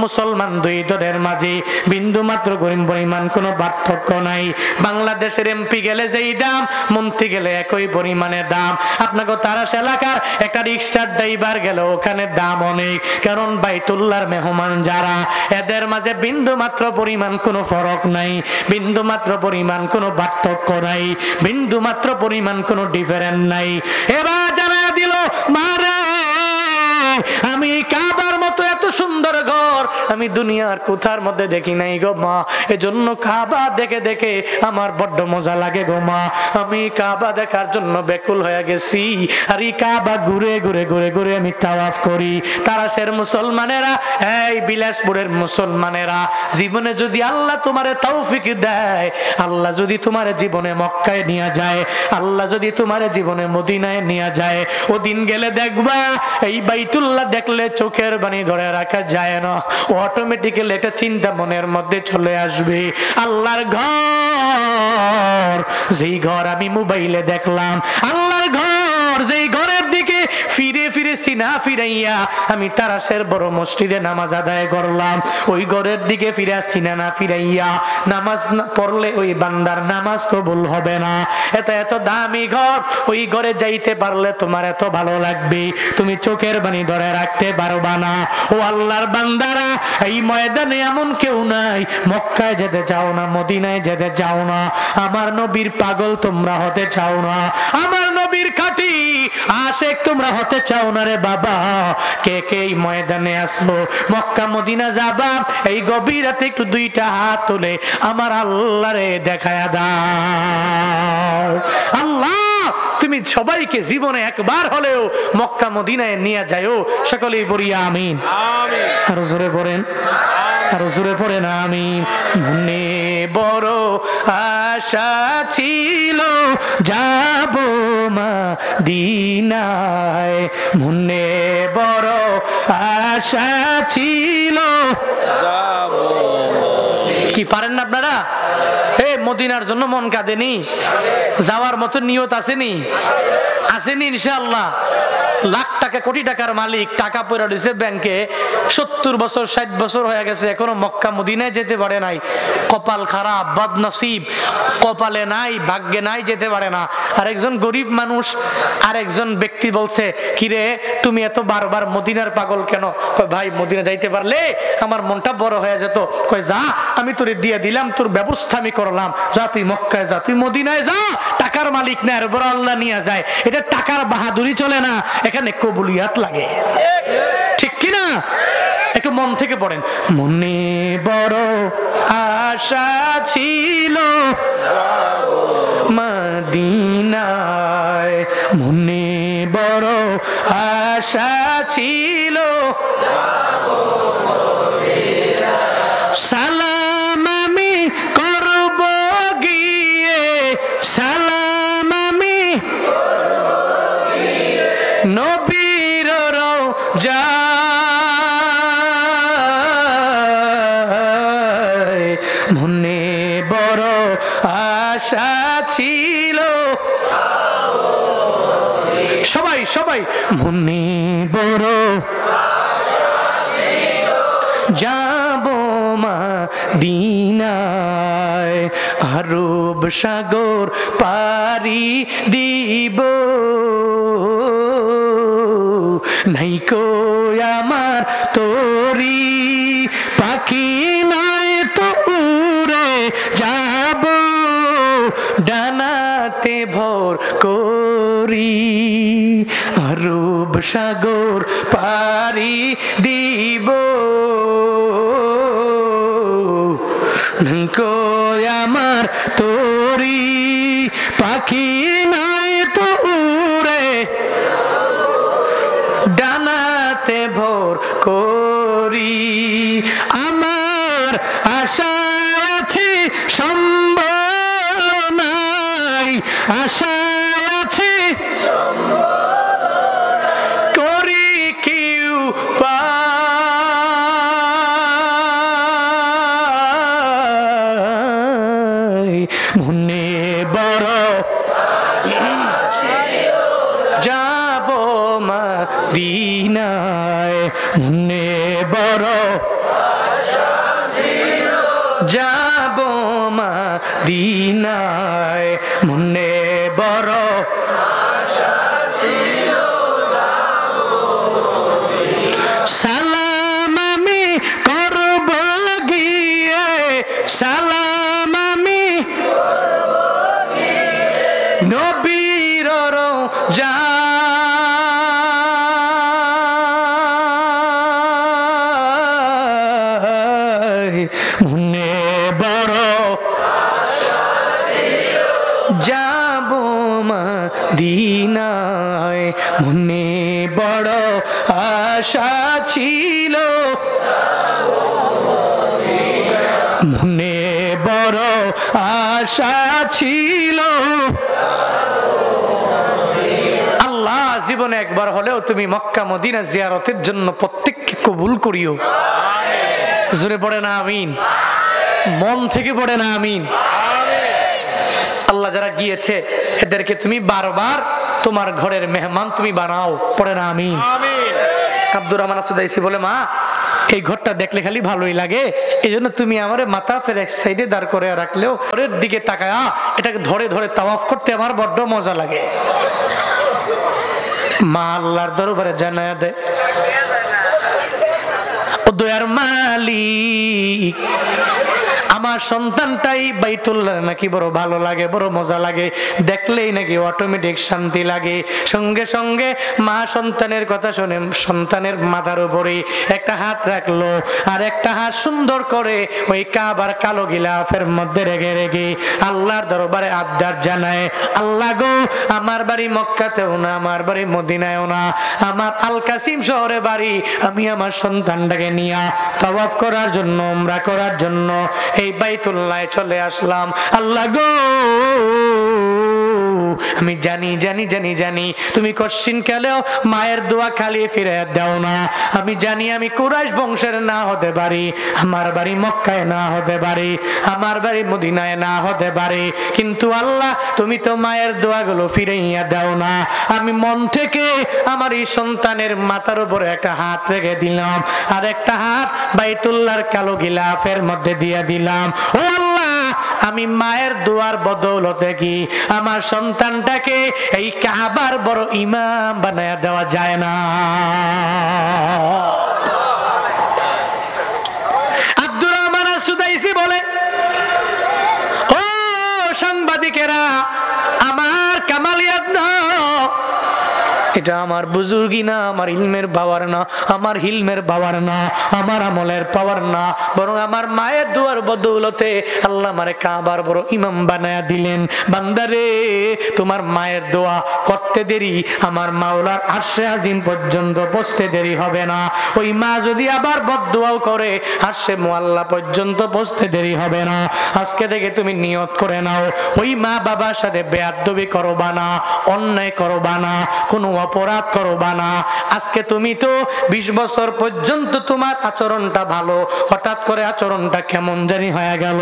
[SPEAKER 1] মুসলমান 2 দলের মাঝে বিন্দু মাত্র পরিমাণ কোনো পার্থক্য নাই। বাংলাদেশের এমপি গেলে যেই দাম, মন্ত্রী গেলে একই পরিমাণে দাম। আপনাকে তারাস এলাকার একটা রিক্সার ড্রাইভার গেল, ওখানে দাম অনেক, কারণ বাইতুল্লাহর মেহমান যারা, এদের মাঝে বিন্দু মাত্র পরিমাণ কোনো ফরক নাই, বিন্দু মাত্র পরিমাণ কোনো পার্থক্য নাই, বিন্দু মাত্র পরিমাণ কোনো ডিফারেন্স নাই। এবার জানা দিল মারে আমি কাবার মতো এত সুন্দর ঘর আমি দুনিয়ার কোথার মধ্যে দেখি নাই গো মা, এজন্য কাবা দেখে দেখে আমার বড্ড মজা লাগে গো মা, আমি কাবা দেখার জন্য ব্যাকুল হয়ে গেছি। আর এই কাবা ঘুরে ঘুরে ঘুরে ঘুরে আমি তাওয়াফ করি। তারাশের মুসলমানেরা, এই বিলাসপুরের মুসলমানেরা, জীবনে যদি আল্লাহ তোমারে তৌফিক দেয়, আল্লাহ যদি তোমার জীবনে মক্কায় নিয়ে যায়, আল্লাহ যদি তোমার জীবনে মদিনায় নিয়ে যায়, ও দিন গেলে দেখবা এই বাইতুল্লাহ দেখলে চোখের বাণী ধরে রাখা যায় না, অটোমেটিক্যালি একটা চিন্তা মনের মধ্যে চলে আসবে, আল্লাহর ঘর, যেই ঘর আমি মোবাইলে দেখলাম, আল্লাহর ঘর যেই ঘরের দিকে ফিরে ফিরে সিনা ফিরাইয়া আমি তারাশের বড় মসজিদে নামাজ আদায় করলাম, ওই ঘরের দিকে ফিরে সিনা না ফিরাইয়া নামাজ না পড়লে ওই বান্দার নামাজ কবুল হবে না। এত এত দামি ঘর, ওই ঘরে যাইতে পারলে তোমার এত ভালো লাগবে, তুমি চোখের বাণী ধরে রাখতে পারবা না। ও আল্লাহর বান্দারা, এই ময়দানে এমন কেউ নাই মক্কায় যেতে চাও না, মদিনায় যেতে চাও না, আমার নবীর পাগল তোমরা হতে চাও না, আমার নবীর খাঁটি আশেক তোমরা হতে চাও না রে বাবা। কে কে এই ময়দানে আসো, মক্কা মদিনা যাবা, এই গভীর রাতে একটু দুইটা হাত তুলে আমার আল্লাহরে দেখায়া দাও। আল্লাহ তুমি সবাইকে জীবনে একবার হলেও মক্কা মদিনায় নিয়ে যাও, সকলেই বলি আমিন। আরো জোরে পড়েন, আরো জোরে পড়েন আমিন। মনে বড় আশা ছিল যাব মদিনায়, মনে বড় আশা ছিল যাব। কি পারেন না আপনারা? মদিনার জন্য মন কাঁদেনি? যাওয়ার মতো নিয়ত আসেনি? আসেনি ইনশাআল্লাহ। লাখ টাকা কোটি টাকার মালিক, টাকা পড়ে দিয়েছে ব্যাংকে, 70 বছর 60 বছর হয়ে গেছে, এখনো মক্কা মদিনায় যেতে পারে নাই। কপাল খারাপ, বদনসিব, কপালে নাই, ভাগ্যে নাই, যেতে পারে না। আর একজন গরিব মানুষ, আর একজন ব্যক্তি বলছে, কিরে তুমি এত বারবার মদিনার পাগল কেন? কয় ভাই মদিনা যাইতে পারলে আমার মনটা বড় হয়ে যেত। কয় যা, আমি তোরে দিয়ে দিলাম, তোর ব্যবস্থা আমি করলাম, যা তুই মক্কায় যা, তুই মদিনায় যা, টাকার মালিক না, এর বড় আল্লাহ নিয়ে যায়। এটা টাকার বাহাদুরি চলে না, এখানে কবুলিয়াত লাগে, ঠিক কিনা? একটু মন থেকে পড়েন। মনে বড় আশা ছিল মদিনায়, মনে বড় আশা ছিল, সালাম আমি করব গিয়ে, সালাম আমি নবীর রওজায়, মনে বড় আশা ছিল। সবাই সবাই মনে বড় যাব মদিনায়, আরব সাগর পারি দিব, নাইকো আমার তোরি পাখি নয় তো উড়ে যাব, ডানাতে ভর করি, আরব সাগর পারি দিব, নাইকো আমার তোরি পাখি নয় তো উড়ে, ডানাতে ভর করি, আমার আশা আছে সম্ভব নাই, আশা আছে করি কেউ পাই, মনে বড় যাব মদিনায়, মনে বড় যাব মদিনায়, মনে বড় মদিনায় মনে বড় আশা ছিল, মনে বড় আশা ছিল। আল্লাহ জীবনে একবার হলেও তুমি মক্কা মদিনা জিয়ারতের জন্য প্রত্যেককে কবুল করিও। জোরে পড়ে না আমিন, মন থেকে পড়ে না আমিন। আল্লাহ যারা গিয়েছে এদেরকে তুমি বারবার তোমার ঘরের মেহমান তুমি বানাও, পড়ে না আমিন। আব্দুর রহমান আসুদাইসি বলে, মা এই ঘরটা দেখলে খালি ভালোই লাগে, এই জন্য তুমি আমার মাথা ফের এক সাইডে দাঁড় করে রাখলেও ঘরের দিকে তাকায় এটাকে ধরে ধরে তাওয়াফ করতে আমার বড্ড মজা লাগে। মা আল্লাহর দরবারে জানায়া দেয়, ও দয়ার মালিক, আমার সন্তানটাই বাইতুল্লাহ নাকি বড় ভালো লাগে, বড় মজা লাগে, দেখলেই নাকি অটোমেটিক শান্তি লাগে। সঙ্গে সঙ্গে মা সন্তানের কথা শুনে সন্তানের মাথার উপরে একটা হাত রাখলো, আর একটা হাত সুন্দর করে ওই কাবার কালো গিলাফের মধ্যে রেখে রেখে আল্লাহর দরবারে আবদার জানায়, আল্লাহ গো, আমার বাড়ি মক্কাতেও না, আমার বাড়ি মদিনায়ও না, আমার আল কাসিম শহরে বাড়ি, আমি আমার সন্তানটাকে নিয়ে তাওয়াফ করার জন্য, উমরা করার জন্য এই বাইতুল্লাহে চলে আসলাম। আল্লাহ গো, আমি জানি জানি জানি জানি তুমি কশিন কালেও মায়ের দোয়া খালি ফিরে দাও না। আমি জানি আমি কুরাইশ বংশের না হতে পারি, আমার বাড়ি মক্কায় না হতে পারি, আমার বাড়ি মদিনায় না হতে পারে, কিন্তু আল্লাহ তুমি তো মায়ের দোয়াগুলো ফিরাইয়া দাও না। আমি মন থেকে আমার এই সন্তানের মাথার উপরে একটা হাত রেখে দিলাম, আর একটা হাত বাইতুল্লাহর কালো গিলাফের মধ্যে দিয়ে দিলাম। ও আল্লাহ, আমি মায়ের দোয়ার বদৌলতে কি আমার সন্তানটাকে এই কাবার বড় ইমাম বানায়া দেওয়া যায় না? আব্দুর রহমান আসুদাইসি বলে, ও সাংবাদিকেরা, আমার কামালিয়াত না, এটা আমার বুজুর্গি না, আমার ইলমের পাওয়ার না, আমার হিলমের পাওয়ার না, আমার আমলের পাওয়ার না, বরং আমার মায়ের দুয়ার বদৌলতে আল্লাহ আমারে কাবার বড় ইমাম বানায়া দিলেন। বান্দারে, তোমার মায়ের দোয়া করতে দেরি আমার মাওলার আরশে আজিম পর্যন্ত পৌঁছতে দেরি হবে না। ওই মা যদি আবার বদদোয়াও করে আরশে মুআল্লা পর্যন্ত পৌঁছতে দেরি হবে না। আজকে থেকে তুমি নিয়ত করে নাও, ওই মা বাবার সাথে বেয়াদবি করবা না, অন্যায় করবা না, কোনো অপরাধ করবা না। আজকে তুমি তো 20 বছর পর্যন্ত তোমার আচরণটা ভালো, হঠাৎ করে আচরণটা কেমন জানি হয়ে গেল।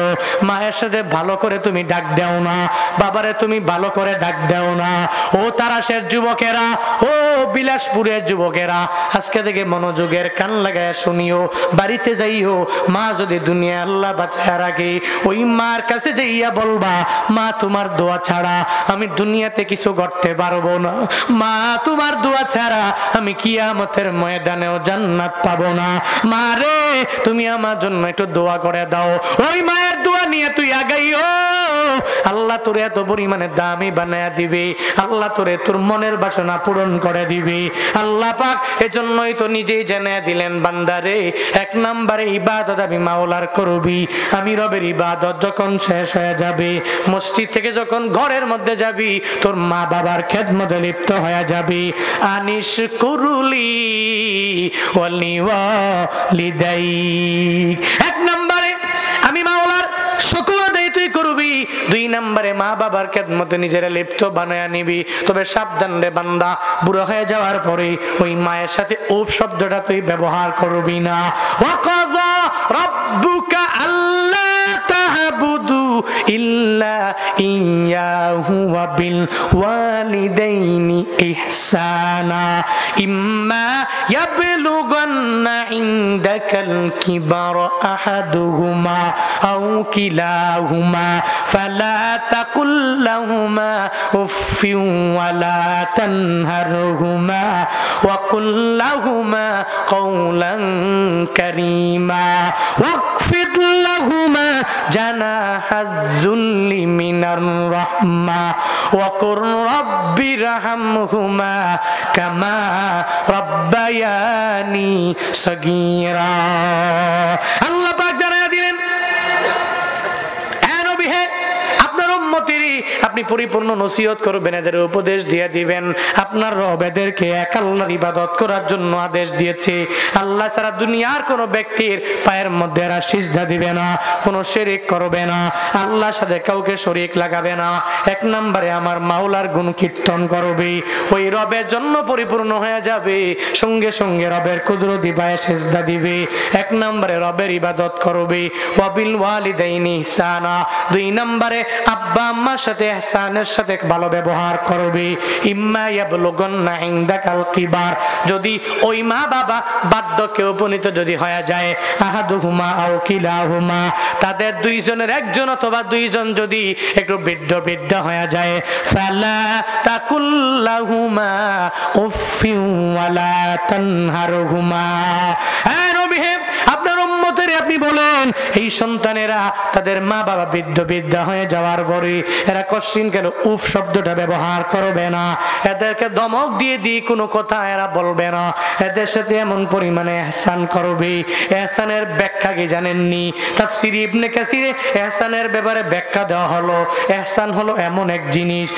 [SPEAKER 1] মায়ের সাথে ভালো করে তুমি ডাক দাও না, বাবারে তুমি ভালো করে ডাক দাও না। ও তারাশের যুবকেরা, ও বিলাসপুরের যুবকেরা, আজকে থেকে মনোযোগের কান লাগায় শুনিও। বাড়িতে যাইও, মা যদি দুনিয়া আল্লাহ বাঁচায় রাখে, ওই মার কাছে যাইয়া বলবা, মা তোমার দোয়া ছাড়া আমি দুনিয়াতে কিছু করতে পারবো না, মা তোমার দোয়া ছাড়া আমি কিয়ামতের ময়দানেও জান্নাত পাবো না। মা রে, তুমি আমার জন্য একটু দোয়া করে দাও। ওই মায়ের দোয়া নিয়ে তুই আগাইও, আল্লাহ তোরে এত পরিমাণে দামি বানায়া দিবে, আল্লাহ তোরে তোর মনের বাসনা পূরণ করে দিবে। আল্লাহ পাক এজন্যই তো নিজেই জানিয়ে দিলেন, বান্দারে, 1 নম্বরে ইবাদত আমি মাওলার করবি। আমি রবের ইবাদত যখন শেষ হয়ে যাবে, মসজিদ থেকে যখন ঘরের মধ্যে যাবি, তোর মা বাবার খেদমতে লিপ্ত হয়ে যাবি। আনিশ কুরুলি ওয়ালি ওয়ালিদাইক, 1 নম্বরে আমি মাওলার শুকর আদায় তুই করবি। 2 নম্বরে মা বাবার খেদমতে নিজেরা লিপ্ত বানায়া নিবি। তবে সাবধান রে বান্দা, বুড়ো হয়ে যাওয়ার পরে ওই মায়ের সাথে উফ শব্দটা তুই ব্যবহার করবি না। ওয়াকাযা রাব্বুকা আল্লা তা'বুদু ইল্লা ইয়াহু ওয়া বিল ওয়ালিদাইনি ইহসানা ইম্মা ইয়াবলুগান্না ইনদাকাল কিবারা আহাদুহুমা আও কিলাহুমা ফালা তাকুল লাহুমা উফফিন ওয়ালা তানহারহুমা ওয়া কুল লাহুমা কওলান কারীমা ওয়াকফিদ লাহুমা জানাহায যুল্লি মিনার রাহমা ওয়া কুর রাব্বিরহামহুমা কামা রাব্বায়ানি সগীরা। আল্লাহ পাক জানায়া দিলেন, হে নবী, হে আপনার উম্মতেরই আপনি পরিপূর্ণ নসিহত করবেন, এদের উপদেশ দিয়ে দিবেন। আপনার রব এদেরকে এক আল্লাহর ইবাদত করার জন্য আদেশ দিয়েছে। আল্লাহ ছাড়া দুনিয়ার কোনো ব্যক্তির পায়ের মধ্যে এরা সিজদা দিবে না, কোনো শিরক করবে না, আল্লাহর সাথে কাউকে শরীক লাগাবে না। এক নম্বরে আমার মাওলার গুণ কীর্তন করবে, ওই রবের জন্য পরিপূর্ণ হয়ে যাবে, সঙ্গে সঙ্গে রবের কুদরতি পায়ে সিজদা দিবে। এক নম্বরে রবের ইবাদত করবে। ওয়াবিল ওয়ালিদাইনি ইহসানা, দুই নম্বরে আব্বা আম্মার সাথে ইহসানের সাথে ভালো ব্যবহার করবে। ইম্মা ইয়াবলুগান্না ইনদাকাল কিবার, যদি ওই মা বাবা বার্ধক্যে উপনীত যদি হয়ে যায়, আহাদুহুমা আও কিলাহুমা, তাদের দুইজনের একজন অথবা দুইজন যদি একটু বৃদ্ধ হয়ে যায়, ফালা তাকুল্লাহুমা উফিন ওয়ালা তানহারহুমা, হ্যাঁ নবী হে, আপনার উম্মতের আপনি বলেন এই সন্তানেরা তাদের মা বাবা বৃদ্ধ হয়ে যাওয়ার পরে এরা কশিন কেন উফ শব্দটা ব্যবহার করবে না, এদেরকে ধমক দিয়ে কোনো কথা এরা বলবে না, এদের সাথে এমন পরিমাণে ইহসান করবে। ইহসানের ব্যাখ্যা কি জানেননি? তাফসীর ইবনে কাসিরে ইহসানের ব্যাপারে ব্যাখ্যা দেওয়া হলো, ইহসান হলো এমন এক জিনিস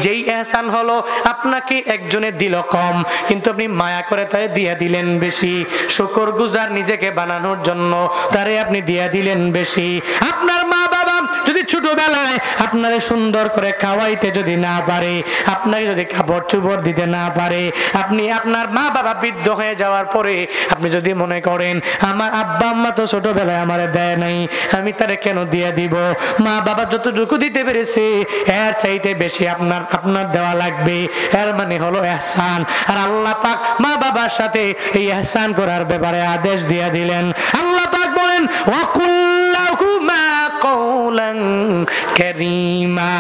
[SPEAKER 1] যেই ইহসান হলো আপনাকে একজনের দিল কম কিন্তু আপনি মায়া করে তাই দিয়ে দিলেন বেশি, শুকরগুজার নিজেকে বানানোর জন্য তারে আপনি দিয়ে দিলেন বেশি। আপনার মা বাবা যদি ছোটবেলায় আপনারে সুন্দর করে খাওয়াইতে যদি না পারে, আপনাকে যদি কাপড় চোপড় দিতে না পারে, আপনি আপনার মা বাবা বৃদ্ধ হয়ে যাওয়ার পরে আপনি যদি মনে করেন আমার আব্বা আম্মা তো ছোটবেলায় আমারে দেয় নাই, আমি তারে কেন দিয়ে দিব, মা বাবা যতটুকু দিতে পেরেছে এর চাইতে বেশি আপনার দেওয়া লাগবে, এর মানে হলো ইহসান। আর আল্লাহ পাক মা বাবার সাথে এই ইহসান করার ব্যাপারে আদেশ দিয়ে দিলেন। আল্লাহ পাক বলেন ওয়াকুল্লাহুমা কওলান কারীমা,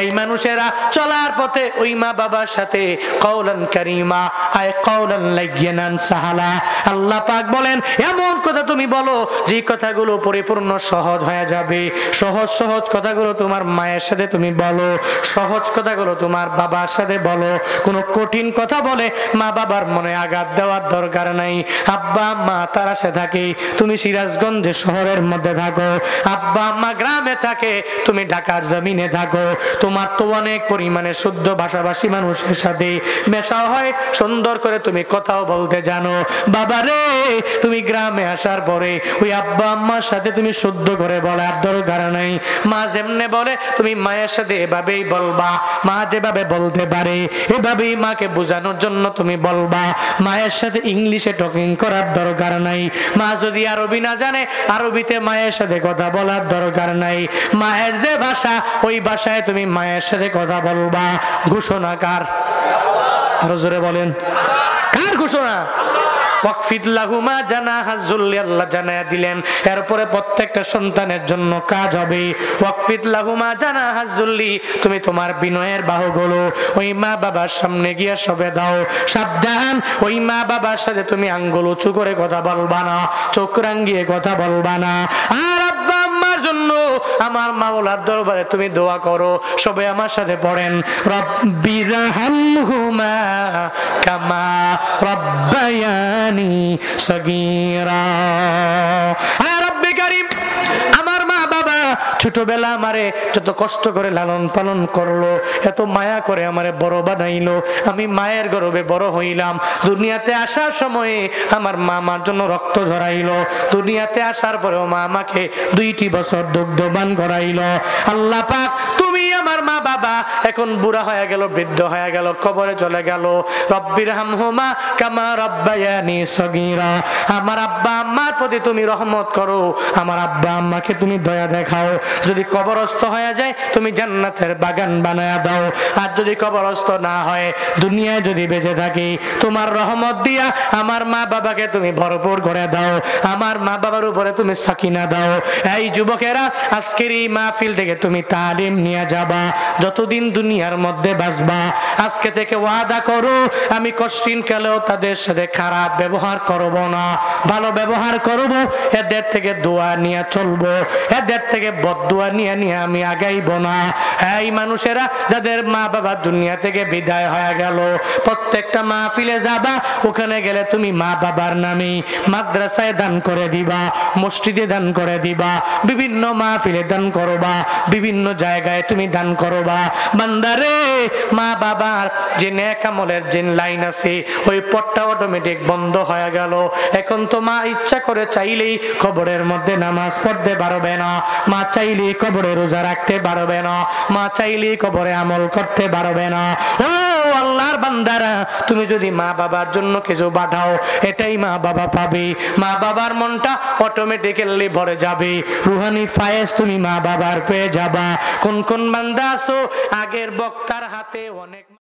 [SPEAKER 1] এই মানুষেরা চলার পথে ওই মা বাবার সাথে কওলান কারীমা আয় কওলান লাইয়িনান সাহালা, আল্লাহ পাক বলেন এমন কথা তুমি বলো যে কথাগুলো পরিপূর্ণ সহজ হয়ে যাবে। সহজ কথাগুলো তোমার মায়ের সাথে তুমি বলো, সহজ কথাগুলো তোমার বাবার সাথে বলো, কোনো কঠিন কথা বলে মা বাবার মনে আঘাত দেওয়ার দরকার নাই। আব্বা আম্মা তারাশে থাকে, তুমি সিরাজগঞ্জে শহরের মধ্যে থাকো, আব্বা আম্মা গ্রামে থাকে, তুমি ঢাকার জমিনে থাকো, তোমার তো অনেক পরিমাণে শুদ্ধ ভাষাভাষী মানুষের সাথে মেশা হয়, সুন্দর করে তুমি কথাও বলতে জানো। বাবারে তুমি গ্রামে আসার পরে ওই আব্বা আম্মার সাথে তুমি শুদ্ধ করে বলার দরকার নাই। মা যেমনে বলে তুমি মায়ের সাথে এভাবেই বলবা, মা যেভাবে বলতে পারে এভাবেই মাকে বোঝানোর জন্য তুমি বলবা। মায়ের সাথে ইংলিশে টকিং করার দরকার নাই। মা যদি আরবি না জানে আরবিতে মায়ের সাথে কথা বলার দরকার নাই। মায়ের যে ভাষা ওই ভাষায় তুমি মায়ের সাথে কথা বলবা। ঘোষণা কার? আরো জোরে বলেন, কার ঘোষণা? আল্লাহ জানায়া দিলেন এরপরে প্রত্যেকটা সন্তানের জন্য কাজ হবে ওয়াকফিদ লাহুমা জানাহাজ যুল্লি, তুমি তোমার বিনয়ের বাহুগুলো ওই মা বাবার সামনে গিয়ে সবে দাও। সাবধান, ওই মা বাবার সাথে তুমি আঙ্গুল উঁচু করে কথা বলবা না, চোখ রাঙিয়ে কথা বলবা না। আর আব্বা আম্মার জন্য আমার মাওলার দরবারে তুমি দোয়া করো। সবে আমার সাথে পড়েন, রব্বিরহামহুমা কামা রব্বায়ানি সগীরা। আয় রব্বি কারীম, আমার মা বাবা ছোটবেলা আমারে যত কষ্ট করে লালন পালন করলো, এত মায়া করে আমারে বড় বানাইলো, আমি মায়ের গর্ভে বড় হইলাম। দুনিয়াতে আসার সময়ে আমার মা আমার জন্য রক্ত ঝরাইলো, দুনিয়াতে আসার পরেও মা আমাকে 2টি বছর দুগ্ধবান করাইলো। আল্লাহ পাক তুমি আমার মা বাবা এখন বুড়া হয়ে গেল, বৃদ্ধ হয়ে গেল, কবরে চলে গেল। রব্বিরহামহুমা কামা রব্বায়ানি সগীরা, আমার আব্বা আম্মার প্রতি তুমি রহমত করো, আমার আব্বা আম্মাকে তুমি দয়া দেখাও। যদি কবরস্থ হয়ে যায় তুমি জান্নাতের বাগান বানায়া দাও, আর যদি কবরস্থ না হয় দুনিয়ায় যদি বেঁচে থাকি তোমার রহমত দিয়া আমার মা বাবাকে তুমি ভরপুর করে দাও, আমার মা বাবার উপরে তুমি সাকিনা দাও। এই যুবকেরা আজকের এই মাহফিল থেকে তুমি তালিম নিয়ে যাবা। যাবা, যতদিন দুনিয়ার মধ্যে বাঁচবা। আজকে থেকে ওয়াদা করো, আমি কষ্টিন কালেও তাদের সাথে খারাপ ব্যবহার করব না, ভালো ব্যবহার করব। এদের থেকে দোয়া নিয়ে চলবো, এদের থেকে বদদোয়া নিয়ে নিয়ে আমি আগাইব না। এই মানুষেরা যাদের মা বাবা দুনিয়া থেকে বিদায় হয়ে গেল, প্রত্যেকটা মাহফিলে যাবা, ওখানে গেলে তুমি মা বাবার নামে মাদ্রাসায় দান করে দিবা, মসজিদে দান করে দিবা, বিভিন্ন মাহফিলে দান করবা, বিভিন্ন জায়গায় তুমি দান করবা। বান্দারে, মা বাবার যে নেক আমলের যে লাইন আছে, ওই পথটা অটোমেটিক বন্ধ হয়ে গেল। এখন তো মা ইচ্ছা করে চাইলেই কবরের মধ্যে নামাজ পড়তে পারবে না, মা চাইলেই কবরে রোজা রাখতে পারবে না, মা চাইলেই কবরে আমল করতে পারবে না। ও আল্লাহর বান্দারা, তুমি যদি মা বাবার জন্য কিছু পাঠাও, এটাই মা বাবা পাবে। মা বাবার মনটা অটোমেটিক্যালি ভরে যাবে, রুহানি ফায়েজ তুমি মা বাবার পেয়ে যাবা। কোন কোন বান্দা আছো আগের বক্তার হাতে অনেক